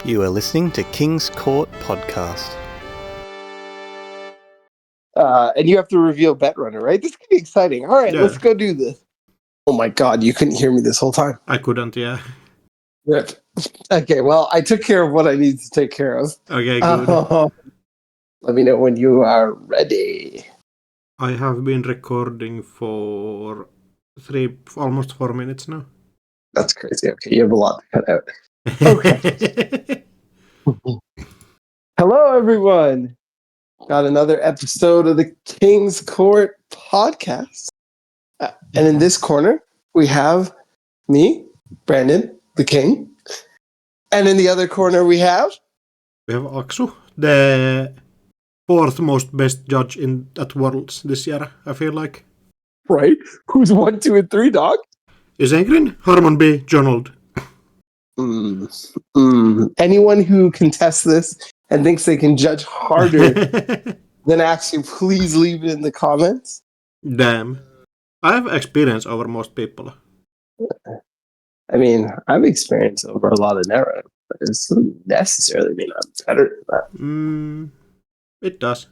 You are listening to King's Court Podcast. And you have to reveal Betrunner, right? This could be exciting. All right, Yeah. let's go do this. Oh my god, you couldn't hear me this whole time. I couldn't, yeah. Rip. Okay, well, I took care of what I needed to take care of. Okay, good. Let me know when you are ready. I have been recording for almost 4 minutes now. That's crazy. Okay, you have a lot to cut out. Okay. Hello, everyone. Got another episode of the King's Court Podcast. And in this corner, we have me, Brandon, the King. And in the other corner, we have... We have Aksu, the fourth most best judge at Worlds this year, I feel like. Right? Who's 1, 2, and 3, dog? Isengrin, Harmon B, Jonold. Anyone who contests this and thinks they can judge harder than actually, please leave it in the comments. Damn. I have experience over most people. I mean, I've experienced over a lot of narrative, but it doesn't necessarily mean I'm better than that. It does.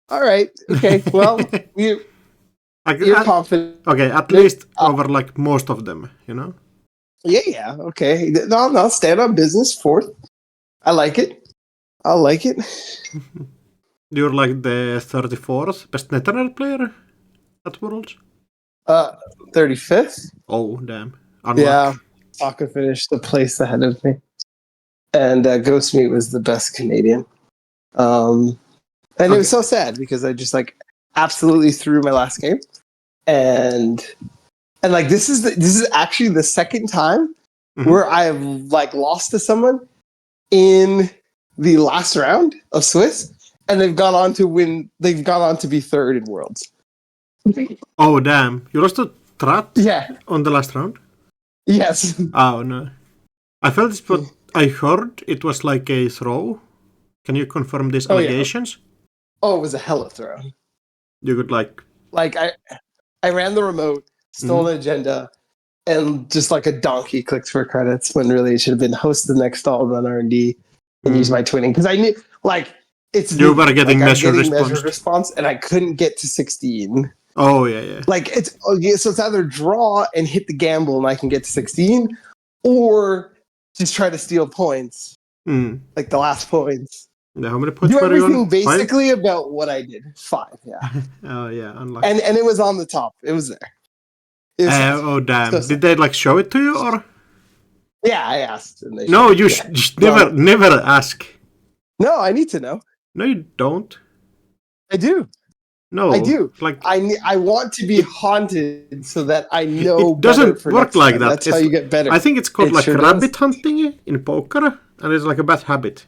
All right. Okay. Well, you're confident. Okay, at least over like most of them, you know? Yeah. Okay. No. Stand on business. Fourth. I like it. You're like the 34th best Netrunner player at Worlds? 35th. Oh, damn. Unlucky. Yeah. Sokka finished a place ahead of me. And Ghostmeat was the best Canadian. And it was so sad because I just like absolutely threw my last game. And like this is actually the second time where I've like lost to someone in the last round of Swiss, and they've gone on to win. They've gone on to be third in Worlds. Oh damn! You lost to Trat? Yeah. On the last round? Yes. Oh no! I felt this, but I heard it was like a throw. Can you confirm these allegations? Yeah. Oh, it was a hella throw. You could like I ran the remote, stole an agenda, and just like a donkey clicked for credits when really it should have been host the next stall, run R&D, and use my twinning. Because I knew, like, it's... You were getting measured response, and I couldn't get to 16. Oh, yeah. Like, so it's either draw and hit the gamble and I can get to 16, or just try to steal points. Like the last points. Yeah, how many points do were you on? Everything basically 5? About what I did. 5, yeah. Oh, yeah, unlucky. And it was on the top. It was there. Oh, damn. Did they, like, show it to you, or...? Yeah, I asked. And no, you should never ask. No, I need to know. No, you don't. I do. No. I do. Like, I want to be haunted so that I know it doesn't work like that. That's how you get better. I think it's called rabbit hunting in poker, and it's like a bad habit.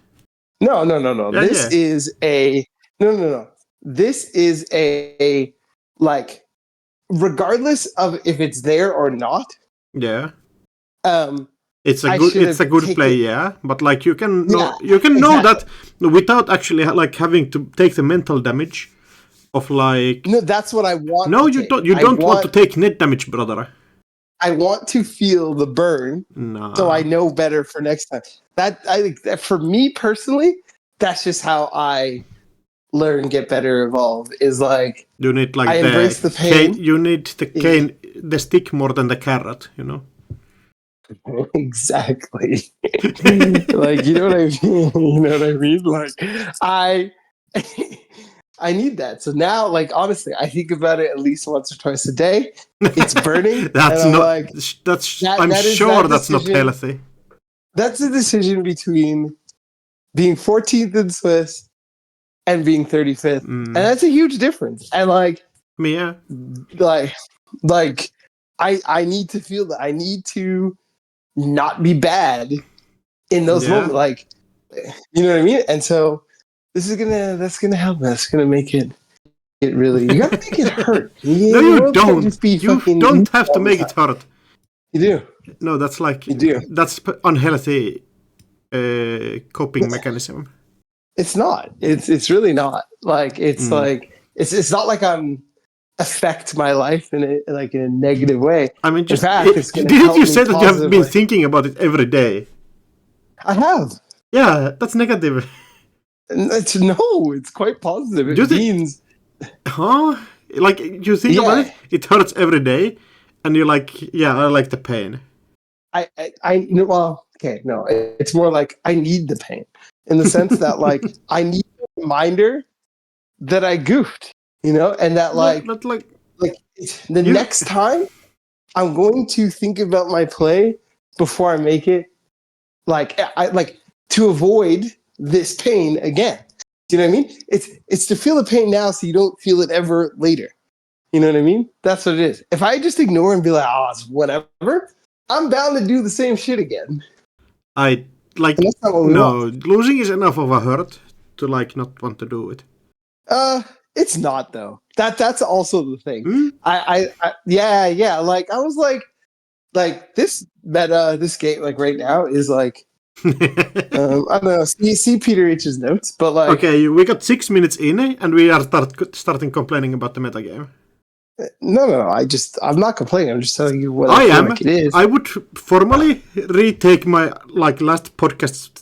No. Yeah, this is a no. This is a like, regardless of if it's there or not. Yeah. It's a good play, yeah. But like you can know that without actually like having to take the mental damage of like. No, that's what I want. No, you don't. You don't want to take net damage, brother. I want to feel the burn, so I know better for next time. That for me personally, that's just how I learn, get better, evolve. Is like you need like I embrace the pain. You need the stick more than the carrot, you know. Exactly. Like you know what I mean. You know what I mean. Like I need that. So now, like honestly, I think about it at least once or twice a day. It's burning. That's not. Like, I'm sure that's not healthy. That's a decision between being 14th in Swiss and being 35th, and that's a huge difference. And like, yeah, like I need to feel that. I need to not be bad in those moments. Like, you know what I mean? And so. That's gonna help. That's gonna make it really. You gotta make it hurt. No, you don't. You don't have to make it hurt. You do. No, that's like you do. That's unhealthy coping mechanism. It's not. It's really not. Like it's like it's not like I'm affect my life in a negative way. I mean, just in fact, it's didn't you say that you have been thinking about it every day? I have. Yeah, that's negative. It's quite positive. It means... Huh? Like, you think about it, it hurts every day, and you're like, yeah, I like the pain. Well, okay, no. It's more like I need the pain. In the sense that, like, I need a reminder that I goofed, and that, next time I'm going to think about my play before I make it, to avoid this pain again. Do you know what I mean? It's to feel the pain now so you don't feel it ever later. You know what I mean? That's what it is. If I just ignore and be like, oh, it's whatever, I'm bound to do the same shit again. Losing is enough of a hurt to, like, not want to do it. It's not, though. That's also the thing. Yeah. Like, I was like this meta, this game, like, right now is like, I don't know. See Peter H's notes, but like... Okay, we got 6 minutes in, and we are starting complaining about the metagame. No. I'm not complaining. I'm just telling you what I am. Like it is. I would formally retake my last podcast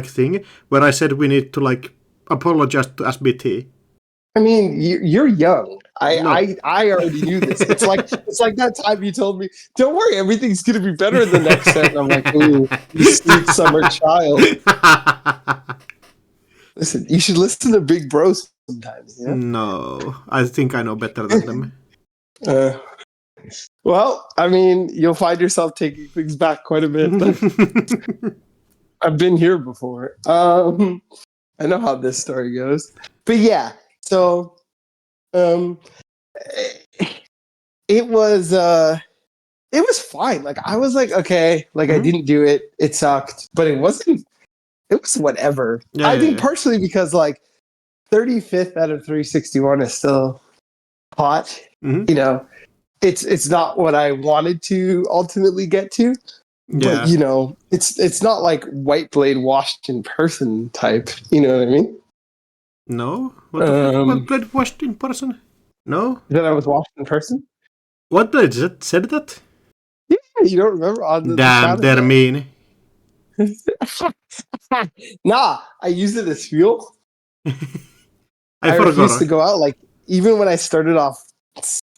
thing where I said we need to apologize to SBT. I mean, you're young. I already knew this. It's like that time you told me, "Don't worry, everything's gonna be better in the next set." And I'm like, "Ooh, you sweet summer child." Listen, you should listen to Big Bros sometimes. Yeah? No, I think I know better than them. Well, I mean, you'll find yourself taking things back quite a bit. I've been here before. I know how this story goes, but yeah. So, it was fine. Like, I was like, okay, like, I didn't do it. It sucked, but it was whatever. Yeah, I think partially because, like, 35th out of 361 is still hot. Mm-hmm. It's not what I wanted to ultimately get to. But, it's not like White Blade washed in person type. You know what I mean? No? What Blade washed in person? No? That I was washed in person? What Blade said that? Yeah, you don't remember? Damn, they're mean. Nah, I use it as fuel. I refuse to go out. Like, even when I started off,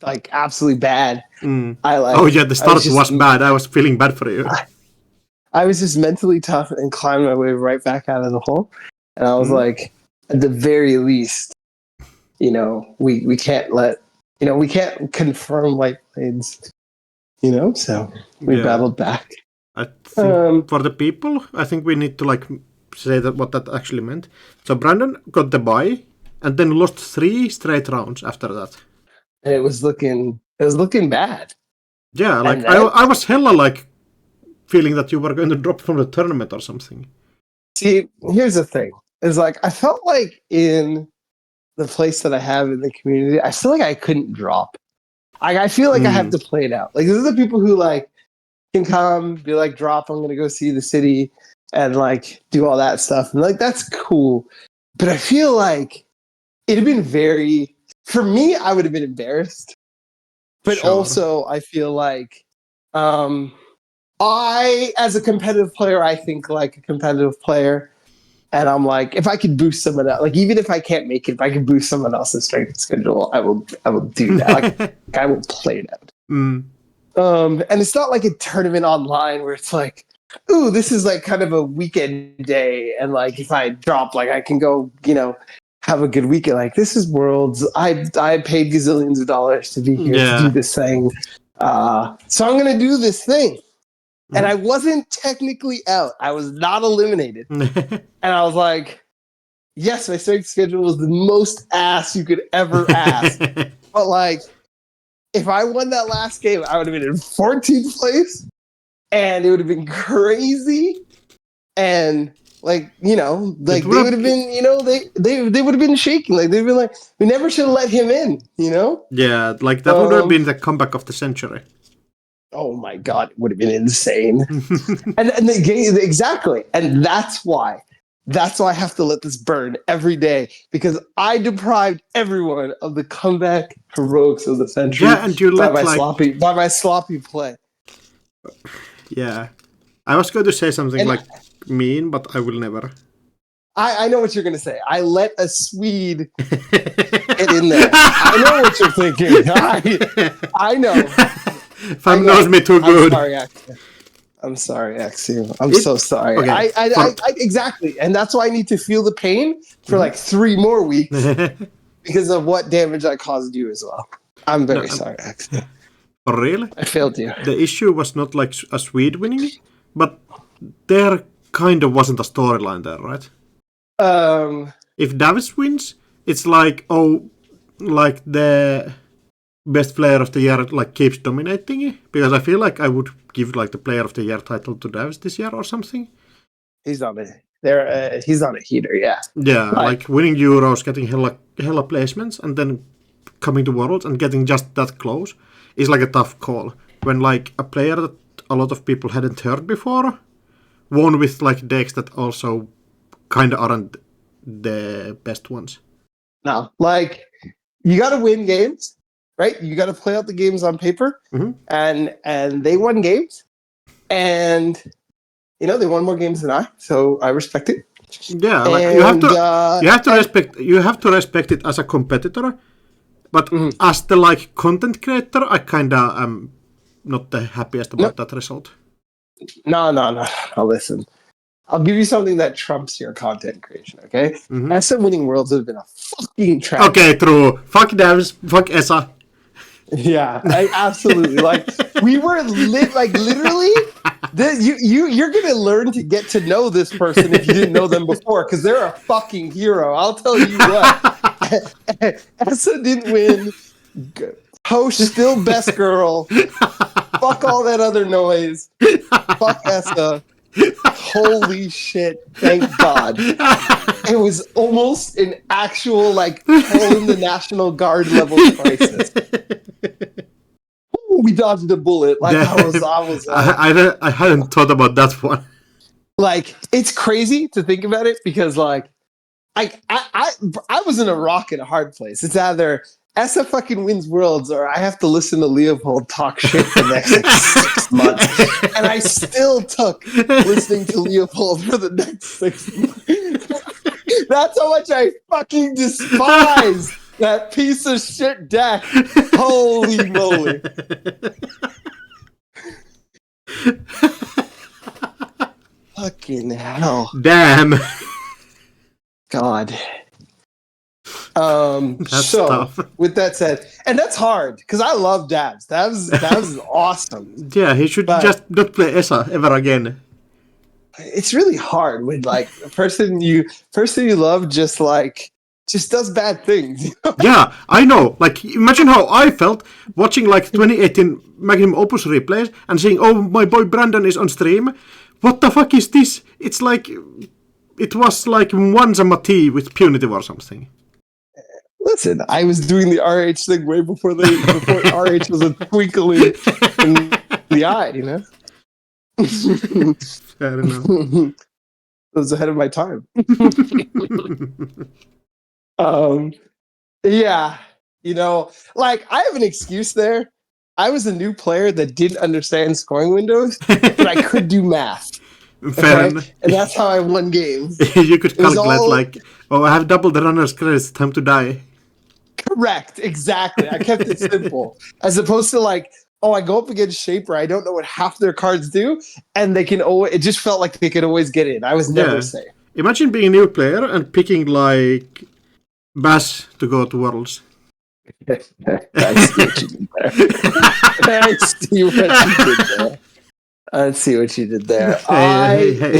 like, absolutely bad, the start was bad. I was feeling bad for you. I was just mentally tough and climbed my way right back out of the hole. And I was like, at the very least, we can't we can't confirm White Blades, so we battled back. I think for the people, I think we need to say that what that actually meant. So Brandon got the bye and then lost 3 straight rounds after that. And it was looking bad. Yeah, I was hella feeling that you were going to drop from the tournament or something. See, here's the thing. It's like, I felt like in the place that I have in the community, I feel like I couldn't drop. I feel like I have to play it out. Like, these are the people who can come, be like, drop, I'm going to go see the city and do all that stuff. And that's cool. But I feel like it'd have been for me, I would have been embarrassed. But also, I feel like as a competitive player, I think like a competitive player. And I'm like, if I could boost someone else, even if I can't make it, if I can boost someone else's strength and schedule, I will do that. I will play it out. And it's not like a tournament online where it's like, ooh, this is kind of a weekend day. And if I drop, I can go, have a good weekend. This is Worlds. I paid gazillions of dollars to be here to do this thing. So I'm going to do this thing. And I wasn't technically out. I was not eliminated. And I was like, yes, my strength schedule was the most ass you could ever ask. But if I won that last game, I would have been in 14th place. And it would have been crazy. And they would have been, they would have been shaking. They'd been like, we never should have let him in, Yeah, that would have been the comeback of the century. Oh my God, it would have been insane. and the game, exactly. And that's why I have to let this burn every day, because I deprived everyone of the comeback heroics of the century. Yeah, and you by my sloppy play. Yeah. I was going to say something like mean, but I will never. I know what you're going to say. I let a Swede get in there. I know what you're thinking. I know. Fam knows me too good. I'm sorry, Axel. I'm so sorry. Okay, I exactly. And that's why I need to feel the pain for like 3 more weeks because of what damage I caused you as well. I'm very sorry, Axel. For real? I failed you. The issue was not like a Swede winning, but there kind of wasn't a storyline there, right? If Davis wins, it's like, like the best player of the year like keeps dominating it, because I feel like I would give like the player of the year title to Davis this year or something. He's on it. He's on a heater, yeah. Yeah, like winning Euros, getting hella placements, and then coming to Worlds and getting just that close is like a tough call. When like a player that a lot of people hadn't heard before won with like decks that also kind of aren't the best ones. No, like you got to win games, right? You got to play out the games on paper, and they won games, and they won more games than I, so I respect it. Yeah, like you have to respect it as a competitor, but as the like content creator, I kind of am not the happiest about that result. No. Listen, I'll give you something that trumps your content creation, okay? ESA winning Worlds would have been a fucking tragedy. Okay, true. Fuck devs, fuck ESA. Yeah, absolutely. Like, we were literally, you're going to learn to get to know this person if you didn't know them before, because they're a fucking hero. I'll tell you what. ESA didn't win. Host still best girl. Fuck all that other noise. Fuck ESA. Holy shit, thank God. It was almost an actual, like, calling the National Guard level crisis. Ooh, we dodged a bullet. Like, I hadn't thought about that one. Like, it's crazy to think about it because, like, I was in a rock and a hard place. It's either ESA fucking wins Worlds or I have to listen to Leopold talk shit for the next 6 months. And I still took listening to Leopold for the next 6 months. That's how much I fucking despise that piece of shit deck. Holy moly. Fucking hell. Damn. God. That's tough. With that said, and that's hard because I love Dabs. Dabs is awesome. Yeah, he should just not play ESA ever again. It's really hard when like a person you love just does bad things. Yeah, I know. Like, imagine how I felt watching like 2018 Magnum Opus replays and seeing, oh, my boy Brandon is on stream. What the fuck is this? It's like it was like Wanza Mati with Punitive or something. Listen, I was doing the RH thing way before RH was a twinkle in the eye, you know? I don't know. I was ahead of my time. Yeah, like I have an excuse there. I was a new player that didn't understand scoring windows, but I could do math. Fair enough. And that's how I won games. You could calculate I have double the runner's credits, time to die. Correct, exactly. I kept it simple. As opposed to I go up against Shaper, I don't know what half their cards do, and they can always, it just felt like they could always get in. I was never safe. Imagine being a new player and picking like Bass to go to Worlds. I see what you did there. I see what you did there. Hey.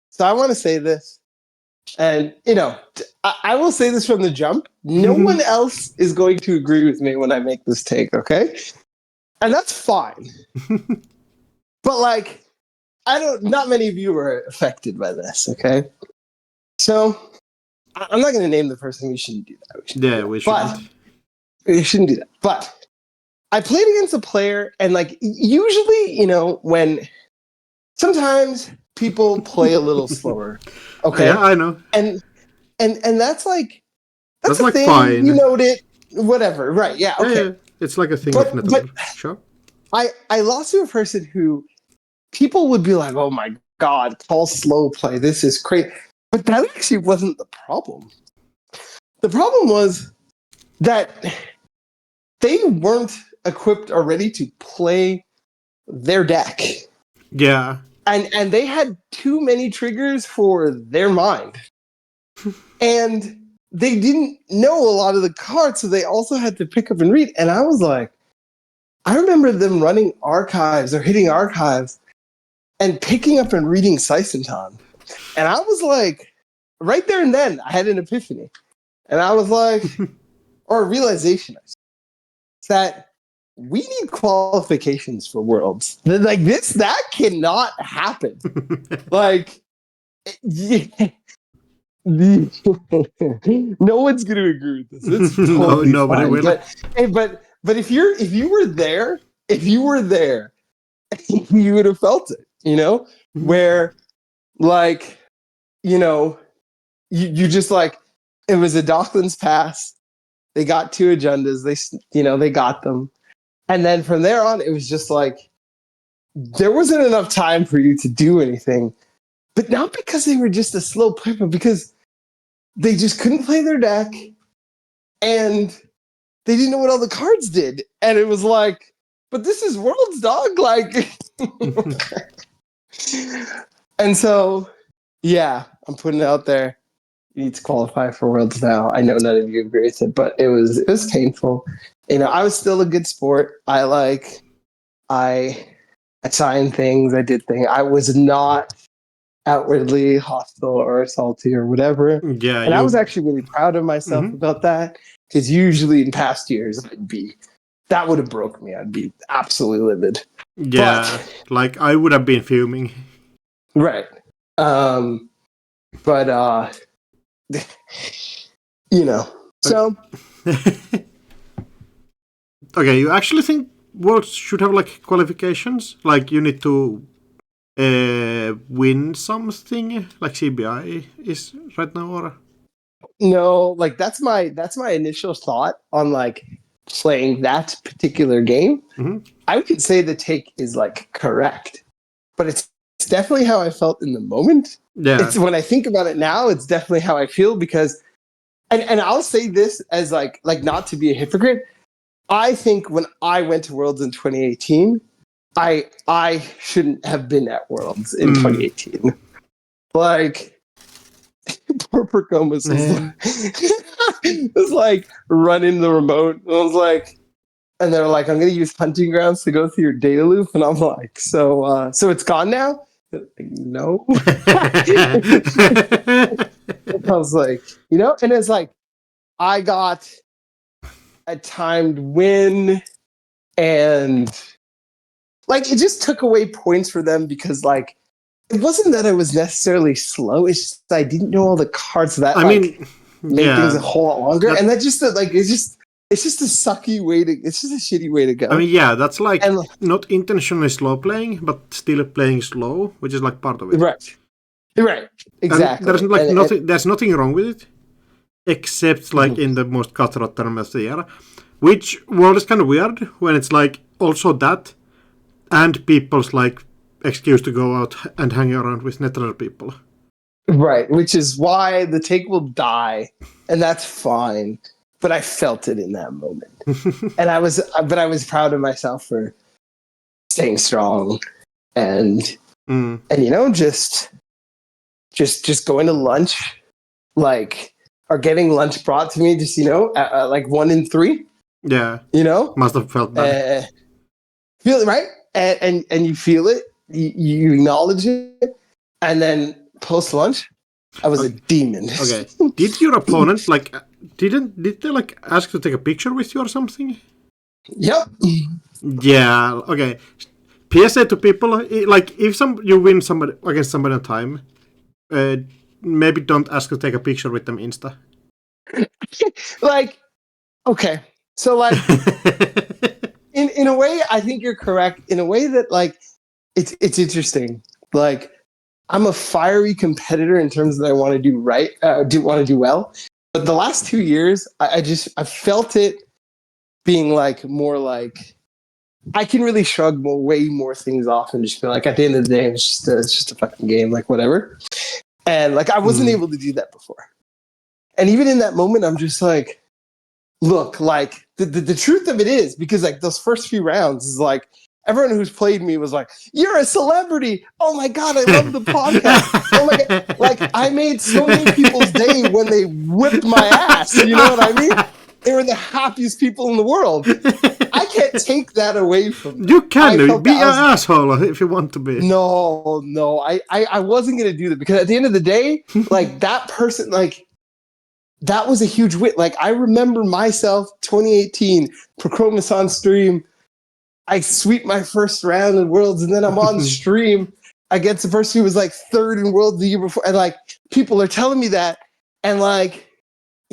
So I want to say this, and I will say this from the jump. No one else is going to agree with me when I make this take, okay? And that's fine. But not many of you are affected by this, okay? So I'm not going to name the person. We shouldn't do that. We shouldn't. We shouldn't do that. But I played against a player, and usually, when sometimes people play a little slower. Okay. Yeah, I know. And that's that's a thing. Fine. You know it. Whatever. Right. Yeah. Okay. Yeah. It's like a thing of Netherlands. Sure. I lost to a person who people would be like, oh my God, call slow play. This is crazy. But that actually wasn't the problem. The problem was that they weren't equipped or ready to play their deck. Yeah. And they had too many triggers for their mind. And they didn't know a lot of the cards, so they also had to pick up and read. And I was like, I remember them running archives or hitting archives and picking up and reading Seisentan. And I was like, right there and then, I had an epiphany. And I was like, or a realization, that we need qualifications for Worlds. Like this, that cannot happen. Like, yeah. No one's going to agree with this. It's totally nobody fine. will. But if you were there, you would have felt it. You know, where like, you know, you just like it was a Docklands pass. They got 2 agendas. They got them. And then from there on, it was just like, there wasn't enough time for you to do anything. But not because they were just a slow player, but because they just couldn't play their deck. And they didn't know what all the cards did. And it was like, but this is Worlds, dog. Like, and so, yeah, I'm putting it out there. You need to qualify for Worlds now. I know none of you agree with it, but it was painful. You know, I was still a good sport. I signed things. I did things. I was not outwardly hostile or salty or whatever. Yeah, and I was actually really proud of myself about that, because usually in past years that would have broke me. I'd be absolutely livid. Yeah, like I would have been fuming. Right. But you know, so. Okay, you actually think Worlds should have like qualifications? Like you need to win something, like CBI is right now, or? No, like that's my initial thought on like playing that particular game. I would say the take is like correct, but it's definitely how I felt in the moment. Yeah. It's when I think about it now, it's definitely how I feel, because and I'll say this as like not to be a hypocrite. I think when I went to Worlds in 2018, I shouldn't have been at Worlds in 2018. Like, poor Percomas was like running the remote. And I was like, and they're like, I'm going to use Hunting Grounds to go through your data loop. And I'm like, so it's gone now? Like, no. I was like, you know, and it's like, I got a timed win, and like it just took away points for them, because like it wasn't that I was necessarily slow, it's just I didn't know all the cards that made things a whole lot longer. And that just like it's just a sucky way to, it's just a shitty way to go. I mean, yeah, that's like not intentionally slow playing, but still playing slow, which is like part of it. Right, exactly. And there's like there's nothing wrong with it, except like in the most cutthroat tournament of the year, which world is kind of weird when it's like also that and people's like excuse to go out and hang around with Netrunner people. Right, which is why the take will die, and that's fine. But I felt it in that moment, and I was proud of myself for staying strong, and you know, just going to lunch, like, or getting lunch brought to me, just, you know, like 1 in 3. Yeah, you know, must have felt bad. Feel it, right? And you feel it, you acknowledge it, and then post lunch, I was a demon. Okay, did your opponent like did they like ask to take a picture with you or something? Yep. Yeah. Okay. PSA to people: like if you win somebody against somebody on time, maybe don't ask to take a picture with them Insta. Like, okay, so like, in a way, I think you're correct. In a way that like, it's interesting. Like, I'm a fiery competitor in terms that I want to do right, want to do well. But the last 2 years, I felt it being like more like I can really shrug way more things off and just be like, at the end of the day, it's just a fucking game, like whatever. And like I wasn't able to do that before. And even in that moment, I'm just like, look, like the truth of it is, because like those first few rounds is like everyone who's played me was like, you're a celebrity. Oh my God, I love the podcast. Oh my God. Like I made so many people's day when they whipped my ass. You know what I mean? They were the happiest people in the world. I can't take that away from them. You can be an asshole if you want to be. No, I wasn't gonna do that because at the end of the day, like that person, like that was a huge win. Like I remember myself, 2018, Prochromis on stream. I sweep my first round in Worlds, and then I'm on stream against the person who was like third in Worlds the year before, and like people are telling me that, and like.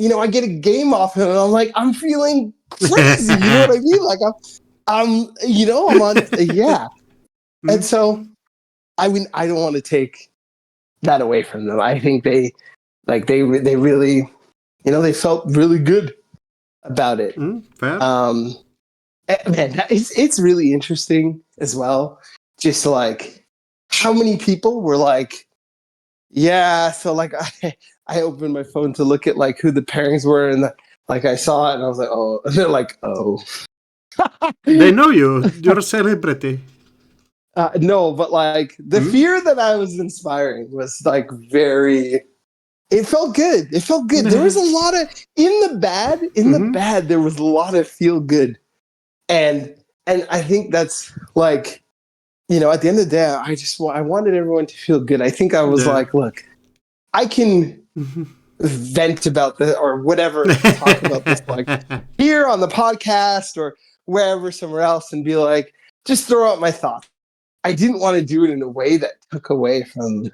You know, I get a game off him, and I'm like, I'm feeling crazy. You know what I mean? Like, I'm on, yeah. And so, I mean, I don't want to take that away from them. I think they really, you know, they felt really good about it. Fair. Man, it's really interesting as well. Just like how many people were like, yeah. So like I opened my phone to look at like who the pairings were, and like I saw it, and I was like, oh. And they're like, oh. They know you. You're a celebrity. No, but like the fear that I was inspiring was like very. It felt good. It felt good. There was a lot of in the bad. There was a lot of feel good, and I think that's like, you know, at the end of the day, I wanted everyone to feel good. I think I was like, look, I can. Vent about this or whatever, talk about this like here on the podcast or wherever somewhere else and be like, just throw out my thoughts. I didn't want to do it in a way that took away from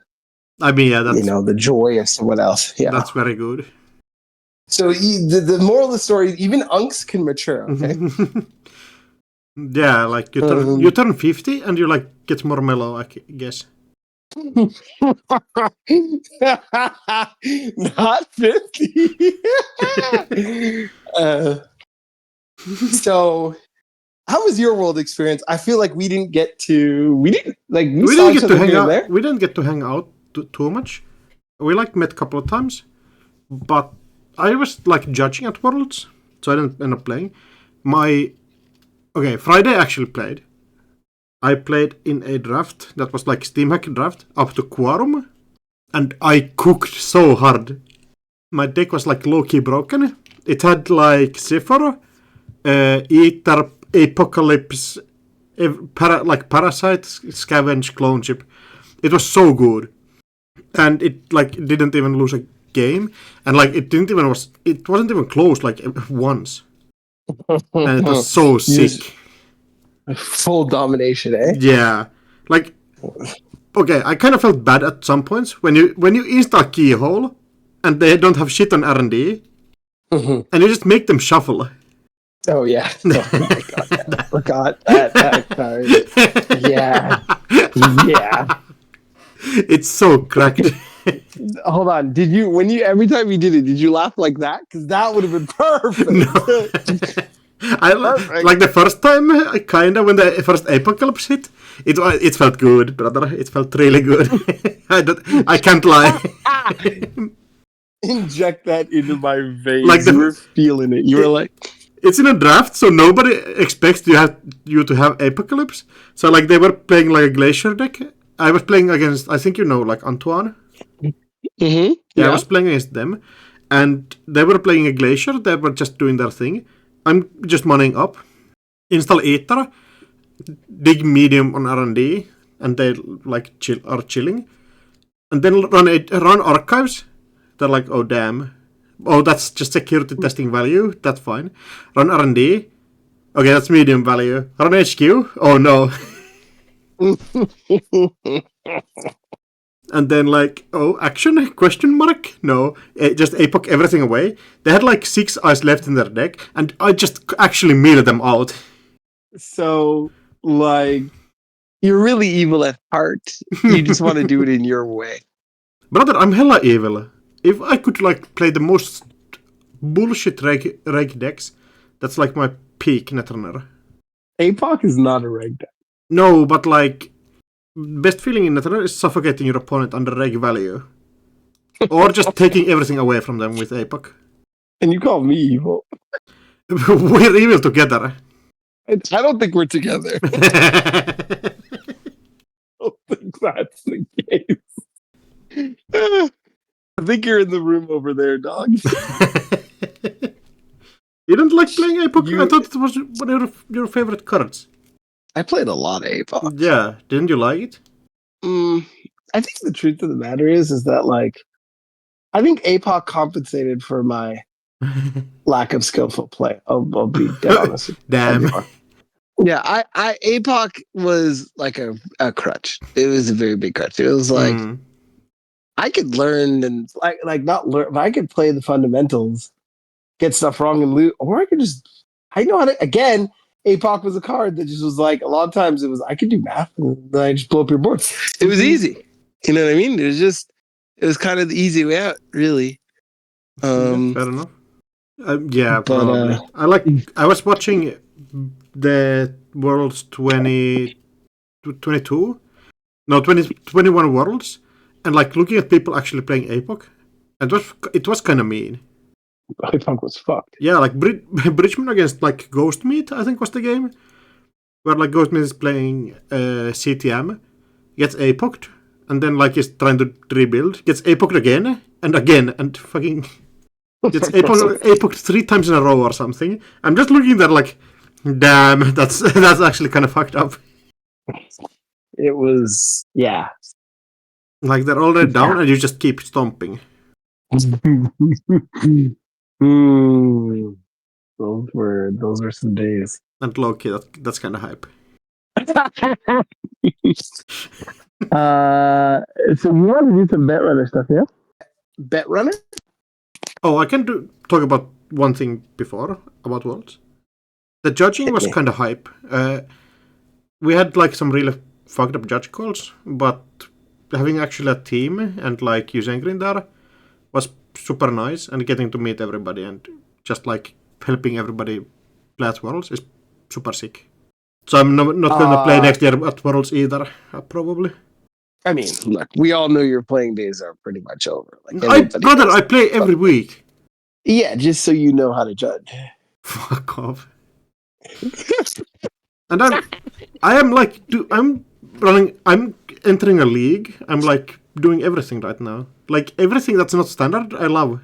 that's, you know, the joy of someone else. Yeah, that's very good. So the moral of the story, even unks can mature, okay? Yeah, like you turn 50 and you like get more mellow, I guess. Not 50. So how was your world experience? I feel like we didn't get to hang out there. We didn't get to hang out too much. We like met a couple of times, but I was like judging at Worlds, so I didn't end up playing. Friday I actually played. I played in a draft that was like SteamHack draft up to Quorum, and I cooked so hard. My deck was like low-key broken. It had like Zephyr, Ether, Apocalypse, Parasite, Scavenge, Clone Ship. It was so good, and it like didn't even lose a game, and like it wasn't even close like once, and it was so sick. Full domination, eh? Yeah. Like, okay, I kind of felt bad at some points when you install Keyhole and they don't have shit on R&D and you just make them shuffle. Oh, yeah. Oh, my God. I forgot that card. Yeah. Yeah. It's so cracked. Hold on. Every time you did it, did you laugh like that? Because that would have been perfect. No. Like the first time, when the first Apocalypse hit, it felt good, brother. It felt really good. I can't lie. Inject that into my veins. Like you were feeling it. You were like, it's in a draft, so nobody expects you to have Apocalypse. So like they were playing like a Glacier deck. I was playing against, I think you know, like Antoine. Mm-hmm. Yeah, I was playing against them, and they were playing a Glacier. They were just doing their thing. I'm just moneying up, install Ether, dig medium on R&D, and they like are chilling, and then run archives. They're like, oh damn, oh that's just security testing value. That's fine. Run R&D. Okay, that's medium value. Run HQ. Oh no. And then like, oh, action? Question mark? No, just APOC everything away. They had like 6 eyes left in their deck, and I just actually milled them out. So, like, you're really evil at heart. You just want to do it in your way. Brother, I'm hella evil. If I could like play the most bullshit reg decks, that's like my peak Netrunner. APOC is not a reg deck. No, but like, best feeling in Netherlands is suffocating your opponent under reg value. Or just taking everything away from them with APOC. And you call me evil. We're evil together. I don't think we're together. I don't think that's the case. I think you're in the room over there, dog. You don't like playing APOC? I thought it was one of your favorite cards. I played a lot of APOC. Yeah, didn't you like it? I think the truth of the matter is that, like, I think APOC compensated for my lack of skillful play. I'll be dead honest. Damn. Yeah, I APOC was like a crutch. It was a very big crutch. It was like I could learn and like not learn, but I could play the fundamentals, get stuff wrong and lose, or I could just I know how to. Again, APOC was a card that just was like a lot of times it was I could do math and then I just blow up your board. It was easy. You know what I mean? It was kind of the easy way out, really. Fair enough. Yeah, probably. I was watching the Worlds 2022, no 2021 Worlds, and like looking at people actually playing APOC, and it was kind of mean. APOC was fucked. Yeah, like Bridgman against like Ghostmeat, I think was the game, where like Ghostmeat is playing CTM, gets APOC'd, and then like is trying to rebuild, gets APOC'd again, and fucking gets APOC'd 3 times in a row or something. I'm just looking at like, damn, that's actually kind of fucked up. It was, yeah. Like they're already down and you just keep stomping. Those were some days. And low-key, that's kind of hype. So you want to do some bet runner stuff, yeah? Bet runner? Oh, I can talk about one thing before about Worlds. The judging was kind of hype. We had like some really fucked up judge calls, but having actually a team and like using Green there was super nice, and getting to meet everybody and just like helping everybody play at Worlds is super sick. So I'm not going to play next year at Worlds either, probably. I mean, look, we all know your playing days are pretty much over. Like I play every week. Yeah, just so you know how to judge. Fuck off. And I'm entering a league. I'm like doing everything right now. Like everything that's not standard, I love.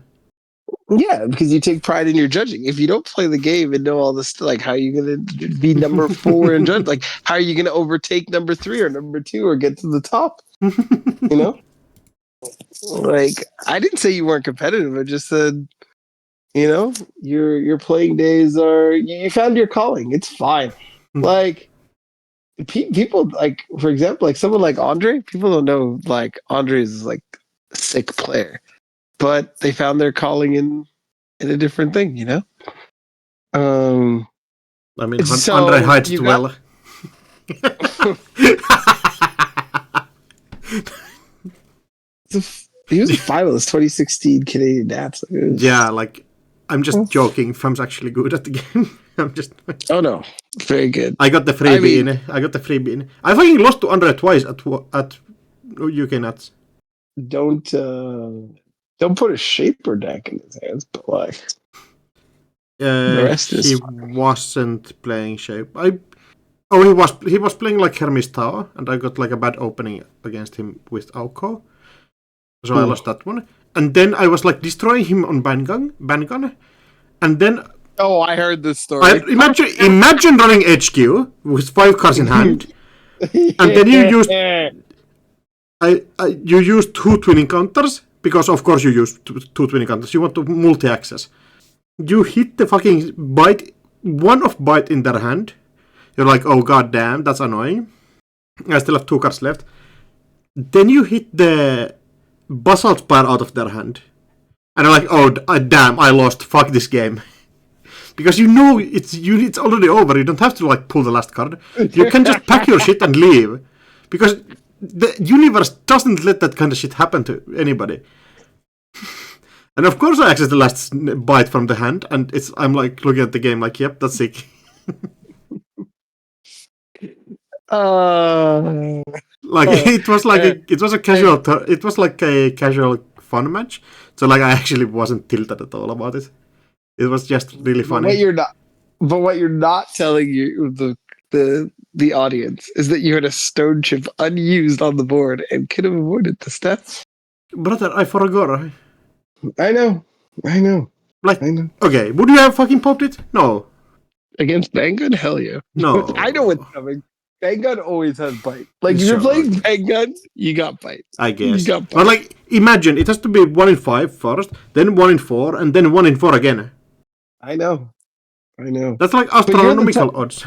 Yeah, because you take pride in your judging. If you don't play the game and know all this, like how are you going to be number 4 and judge? Like how are you going to overtake number 3 or number 2 or get to the top? You know? Like I didn't say you weren't competitive. I just said, you know, your playing days are, you found your calling. It's fine. Like people, like for example, like someone like Andre, people don't know like Andre is like a sick player, but they found their calling in a different thing, you know. I mean, so Andre hides it well. He was a finalist 2016 Canadian Nats. Yeah, like I'm just joking. Fem's actually good at the game. I'm just. Oh no, very good. I got the freebie in. I fucking lost to Andre twice at UK Nats. Don't put a shaper deck in his hands, but like the rest is. He wasn't playing shape. He was playing like Hermes Tower, and I got like a bad opening against him with Auko, so I lost that one. And then I was like destroying him on Bangun, and then. Oh, I heard this story. Imagine running HQ with 5 cards in hand, and then you used 2 twinning counters, because of course you use 2 twinning counters. You want to multi-access. You hit the fucking bite, one of bite in their hand. You're like, oh god damn, that's annoying. I still have 2 cards left. Then you hit the Basalt Spire out of their hand. And I'm like, oh damn, I lost, fuck this game. Because you know it's already over, you don't have to like pull the last card. You can just pack your shit and leave. Because the universe doesn't let that kind of shit happen to anybody. And of course I access the last bite from the hand, and I'm like looking at the game like, yep, that's sick. Like it was like it was a casual it was like a casual fun match. So like I actually wasn't tilted at all about it. It was just really funny. What you're not telling the audience is that you had a stone chip unused on the board and could have avoided the stats. Brother, I forgot. I know. Like, I know. Okay, would you have fucking popped it? No. Against Banggun? Hell yeah. No. I know what's coming. Banggun always has bite. Like, if you're playing Banggun, you got bite. I guess. You got bite. But like, imagine, it has to be 1 in 5 first, then 1 in 4, and then 1 in 4 again. I know. That's like astronomical odds.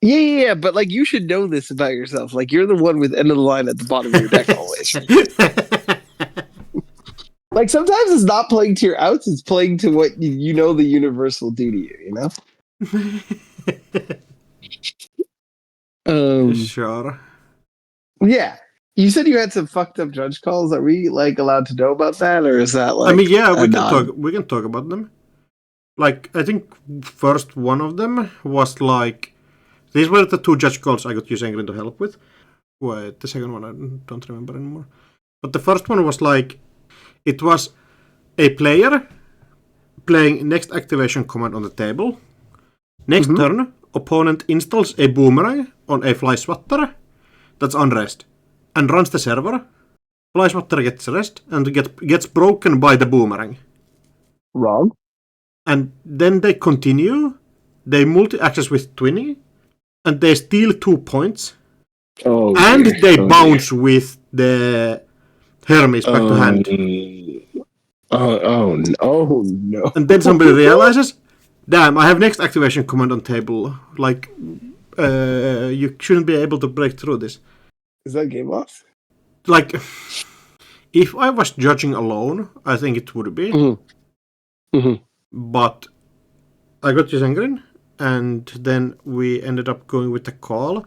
Yeah, but like, you should know this about yourself. Like, you're the one with end of the line at the bottom of your deck always. Like, sometimes it's not playing to your outs, it's playing to what you know the universe will do to you know? Sure. Yeah. You said you had some fucked up judge calls. Are we like allowed to know about that, or is that like? I mean, yeah, we can talk about them. Like, I think first one of them was like, these were the 2 judge calls I got Yusengrin to help with. Wait, the second one I don't remember anymore. But the first one was like, it was a player playing next activation command on the table. Next turn, opponent installs a boomerang on a fly swatter that's unrest and runs the server. Fly swatter gets rest and gets broken by the boomerang. Wrong. And then they continue. They multi-access with twinning, and they steal 2 points. Oh, and they bounce with the Hermes back to hand. Oh no. And then somebody realizes, damn, I have next activation command on table. Like, you shouldn't be able to break through this. Is that game off? Like, if I was judging alone, I think it would be. But I got Yusengrin, and then we ended up going with the call,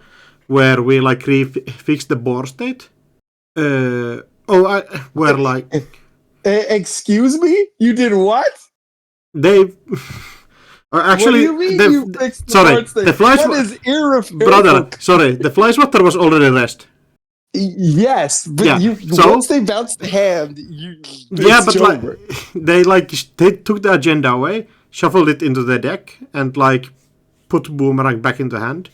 where we like fixed the board state. Excuse me? You did what? They actually. What do you mean you fixed the board state? The fly that is irrefutable. Brother, sorry, the fly swatter was already rest. Yes, but once they bounced the hand, they took the agenda away, shuffled it into the deck, and like put boomerang back into hand,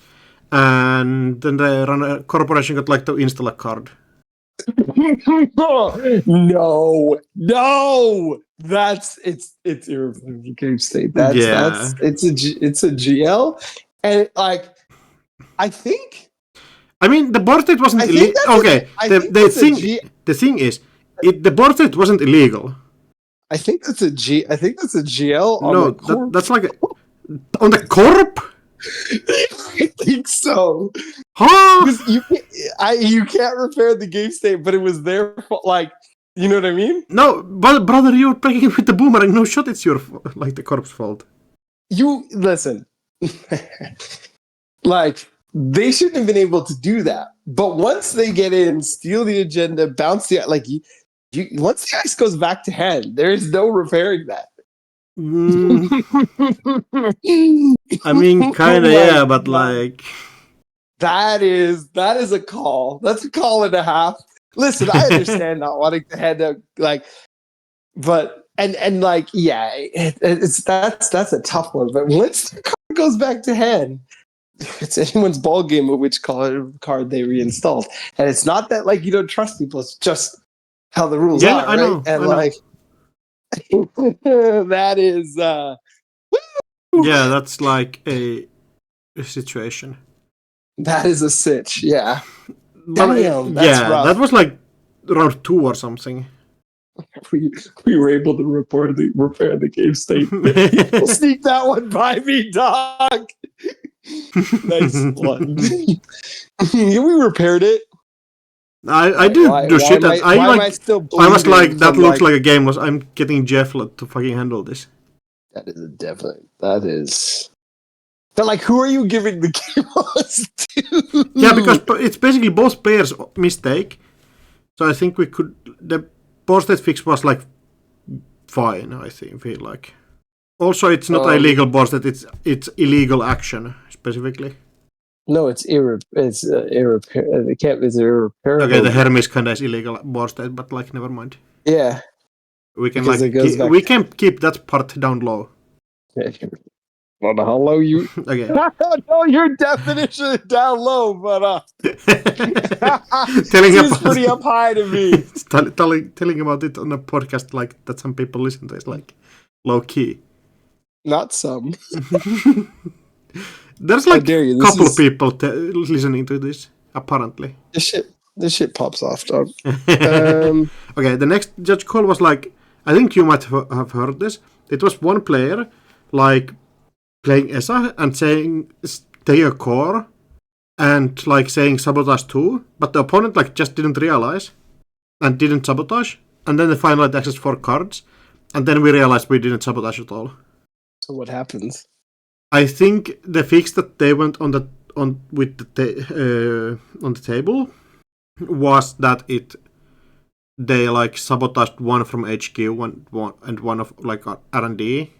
and then the corporation got like to install a card. No, it's irrefutable game state. It's a GL, and like I think. I mean, the board state wasn't illegal. Okay, the thing is, the board state wasn't illegal. I think that's a GL. On that's like on the corp. I think so. Huh? Because you can't repair the game state, but it was their fault. Like, you know what I mean? No, but brother, you're breaking with the boomerang. No shot, it's your like the corp's fault. You listen. Like, they shouldn't have been able to do that. But once they get in, steal the agenda, bounce the once the ice goes back to hand, there is no repairing that. I mean, kind of, yeah, but like that is a call. That's a call and a half. Listen, I understand not wanting to head up, like, but and like, yeah, that's a tough one. But once the card goes back to hand, it's anyone's ball game of which card they reinstalled, and it's not that like you don't trust people. It's just how the rules are, I know, right? And I know. That is, yeah, that's like a situation. That is a sitch, yeah. Damn, that's rough. That was like round 2 or something. We were able to repair the game state. Sneak that one by me, dog. Nice one. We repaired it. I didn't do shit. I was like, that looks like a game. I'm getting Jeff to fucking handle this. That is. But like, who are you giving the game to? Yeah, because it's basically both players' mistake. So I think the board state fix was like fine. I feel like. Also, it's not illegal board state. It's illegal action specifically. No, it's irreparable. It can't. It's irreparable. Okay, the Hermes kinda is illegal board state, but like never mind. Yeah, We can because like it goes back we can keep that part down low. I don't know how low you. Okay. I don't know your definition of down low, but Telling it's about pretty up high to me. telling about it on a podcast like that some people listen to is like low key. Not some. There's like a couple of people listening to this apparently. This shit pops off, dog. Okay, the next judge call was like, I think you might have heard this. It was one player like playing ESA and saying stay a core and like saying sabotage 2, but the opponent like just didn't realize and didn't sabotage, and then they finally accessed 4 cards, and then we realized we didn't sabotage at all. So what happens? I think the fix that they went on the table was that they like sabotaged one from HQ and one of like R&D.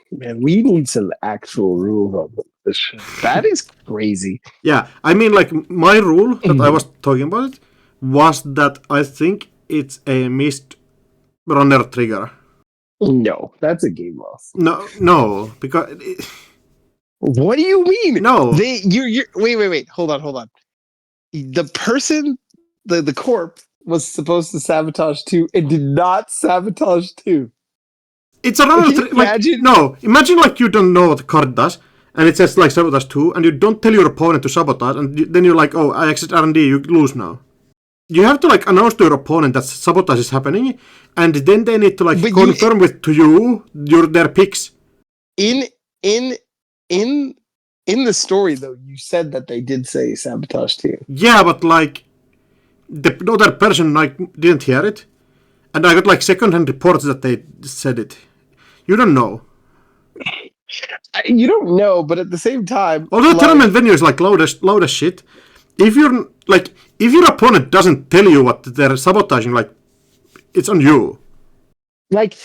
Man, we need some actual rules on this shit. That is crazy. Yeah, I mean, like my rule that I was talking about it was that I think it's a missed runner trigger. No, that's a game loss. No, because. What do you mean? No, you're wait. Hold on. The person, the corp was supposed to sabotage 2 and did not sabotage 2. It's a runner trigger. Imagine like you don't know what the card does, and it says like sabotage 2, and you don't tell your opponent to sabotage, and then you're like, oh, I exit R&D, you lose now. You have to like announce to your opponent that sabotage is happening, and then they need to like confirm their picks. In the story though, you said that they did say sabotage 2. Yeah, but like the other person like didn't hear it, and I got like second-hand reports that they said it. You don't know. You don't know, but at the same time, although tournament venue is like loud as shit, if your opponent doesn't tell you what they're sabotaging, like it's on you. Like,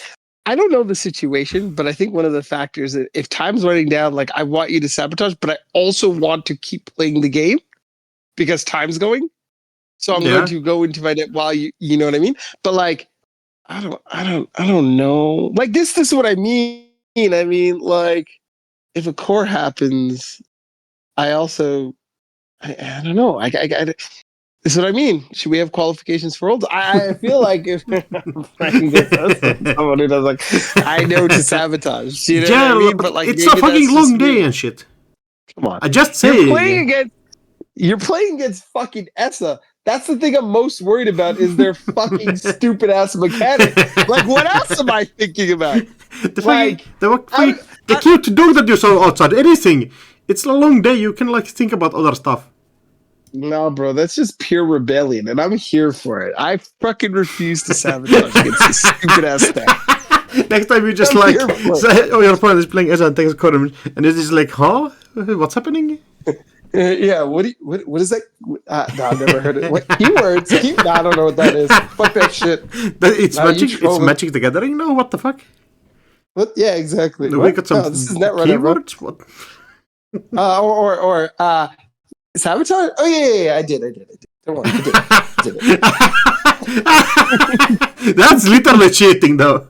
I don't know the situation, but I think one of the factors that if time's running down, like I want you to sabotage, but I also want to keep playing the game because time's going. So I'm going to go into my net while you know what I mean? But like, I don't know. Like this is what I mean. I mean, like, if a core happens, I don't know. This is what I mean. Should we have qualifications for Worlds? I feel like if I can get someone who does like, I know to sabotage. You know what I mean? But like, it's a fucking long day and shit. Come on. I just say you're playing against fucking ESA. That's the thing I'm most worried about is their fucking stupid ass mechanic. Like, what else am I thinking about? The cute dog that you saw outside, anything. It's a long day. You can like think about other stuff. No, bro, that's just pure rebellion, and I'm here for it. I fucking refuse to sabotage against this stupid ass thing. Next time you just like say, oh, your opponent is playing ESA and takes a corner, and it's just like, huh? What's happening? Yeah, what is that? No, I've never heard it. What keywords? I don't know what that is. Fuck that shit. It's Magic. It's Magic the Gathering. No, what the fuck? What? Yeah, exactly. We got some this is Netrunner, keywords. What? Or sabotage? Oh yeah, I did. Don't worry, I did it. That's literally cheating, though.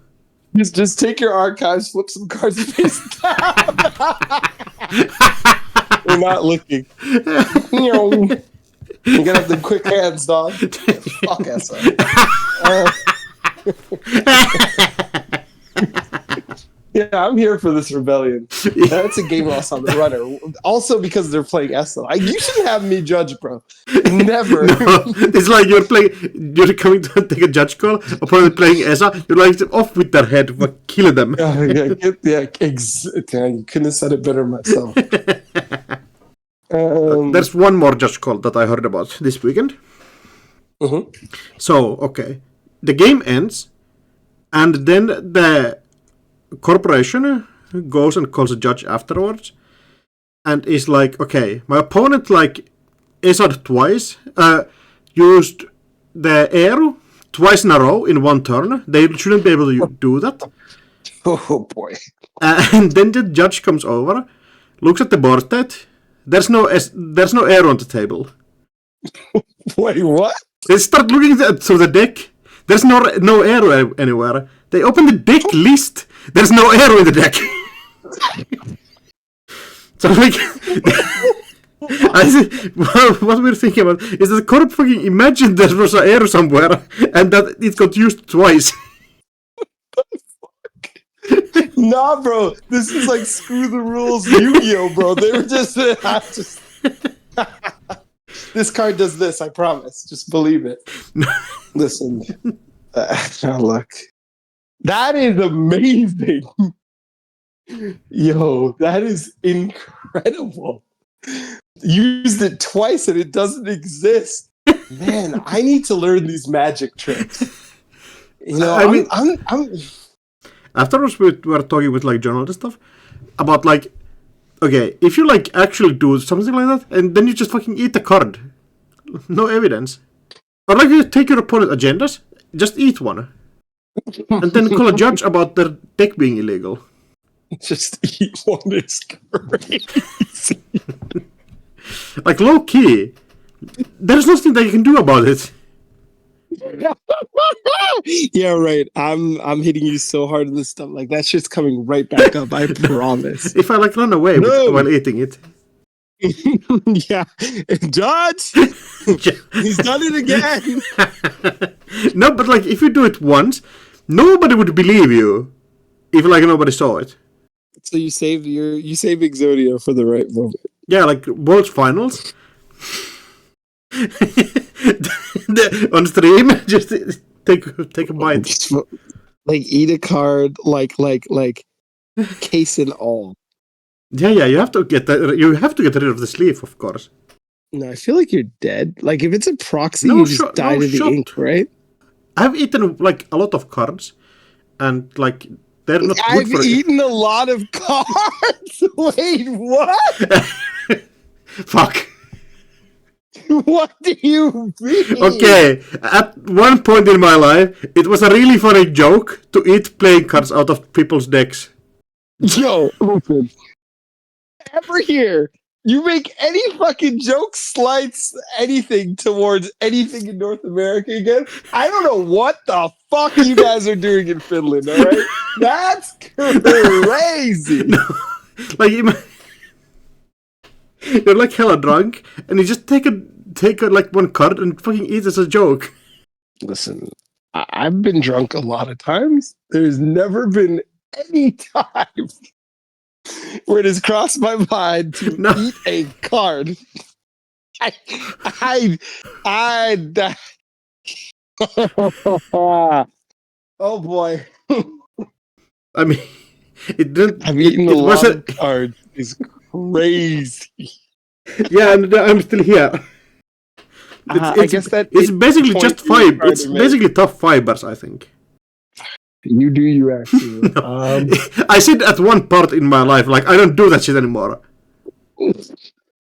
Just take your archives, flip some cards, and paste down. We're not looking. You gotta have the quick hands, dog. Fuck ESA. Yeah, I'm here for this rebellion. That's a game loss on the runner. Also because they're playing ESA. You should have me judge, bro. Never. No, it's like you're coming to take a judge call, opponent playing ESA, you're like off with their head, but kill them. You couldn't have said it better myself. There's one more judge call that I heard about this weekend. Mm-hmm. So, okay. The game ends, and then the corporation goes and calls a judge afterwards, and is like, okay, my opponent like ESA'd twice, used the arrow twice in a row in one turn. They shouldn't be able to do that. Oh boy. And then the judge comes over, looks at the board state, There's no air on the table. Wait, what? They start looking through the deck. There's no air anywhere. They open the deck list. There's no air in the deck. So like, what we're thinking about is that the corp fucking imagined there was air somewhere and that it got used twice. Nah, bro. This is like screw the rules Yu-Gi-Oh, bro. They were just this card does this, I promise. Just believe it. Listen. Look. That is amazing. Yo, that is incredible. Used it twice and it doesn't exist. Man, I need to learn these magic tricks. You know, I'm afterwards we were talking with like journal and stuff about like, okay, if you like actually do something like that and then you just fucking eat the card, no evidence, or like you take your opponent's agendas, just eat one, and then call a judge about their deck being illegal. Just eat one is crazy. Like low key, there's nothing that you can do about it. Yeah, right. I'm hitting you so hard on this stuff. Like that shit's coming right back up. I promise. If I like run away while eating it. Yeah, Judge, he's done it again. No, but like if you do it once, nobody would believe you if like nobody saw it. So you save Exodia for the right moment. Yeah, like World's Finals. On stream, just take a bite. Like eat a card, like case and all. Yeah, you have to get that. You have to get rid of the sleeve, of course. No, I feel like you're dead. Like if it's a proxy, you just die to the ink, right? I've eaten like a lot of cards, and like they're not good for. I've eaten a lot of cards. Wait, what? Fuck. What do you mean? Okay, at one point in my life, it was a really funny joke to eat playing cards out of people's decks. Yo, listen. Ever here, you make any fucking joke, slights, anything towards anything in North America again? I don't know what the fuck you guys are doing in Finland, alright? That's crazy! No, like, you're like hella drunk, and you just take like one card and fucking eat as a joke. Listen, I've been drunk a lot of times. There's never been any time where it has crossed my mind to eat a card. Oh boy. I mean, it didn't. I've eaten a lot of cards. It's crazy. Yeah, and I'm still here. I guess that it's basically just fiber. It's basically tough fibers, I think. You do you actually. No. I said at one part in my life, like I don't do that shit anymore.